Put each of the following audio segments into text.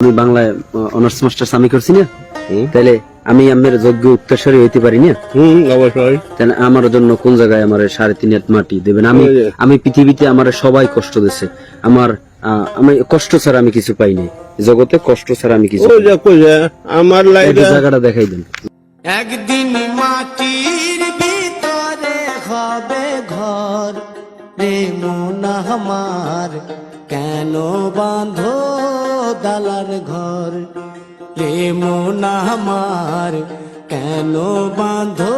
আমি বাংলায় honours masters আমি করছি না, তাহলে আমি আমার যোগ্য উত্তরসূরি হইতে পারি না? অবশ্যই। তাহলে আমার জন্য কোন জায়গায় আমার 3.5 হাত মাটি দেবেন? আমি পৃথিবীতে আমার সবাই কষ্ট দিছে, আমি কষ্ট ছাড়া আমি কিছু পাই নাই জগতে, কষ্ট ছাড়া আমি কিছু আমার জায়গাটা দেখাই দেন। একদিন মাটির ভিতরে হবে ঘর রে মন আমার, কেন বাঁধো দালার ঘর রে মন আমার, কেন বাঁধো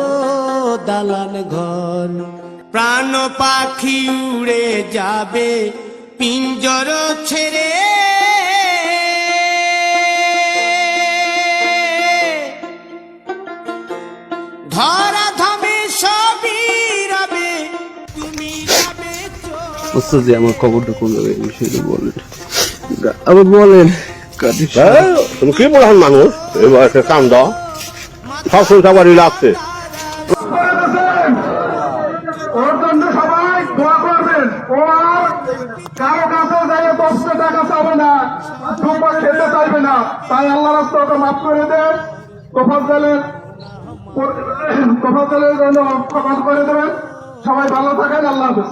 দালান ঘর। প্রাণ পাখি উড়ে যাবে পিঞ্জর ছেড়ে, ধরা ধামে সবই রবে, তুমি রবে ওস্তাদ জি, আমার খবরটা কোন জায়গায় সেটা বলেন, আবার বলেন। তুমি কি বলছেন মানুষ এই বয়সে কান্দ সব সবারই লাগছে। ওর জন্য সবাই দোয়া করবেন। ও আর কারো কাছে যাই 10 টাকা চাবে না, দুপা খেতে চাইবে না, তাই আল্লাহ রাস্তা ওকে মাফ করে দেন। তোফাজ্জলের জন্য ক্ষমা করে দেবেন। সবাই ভালো থাকেন, আল্লাহ হাফেজ।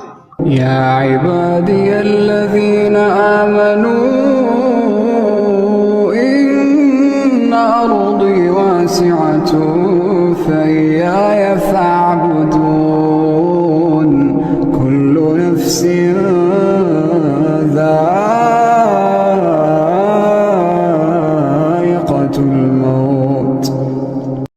يا عبادي الذين آمنوا إن أرضي واسعة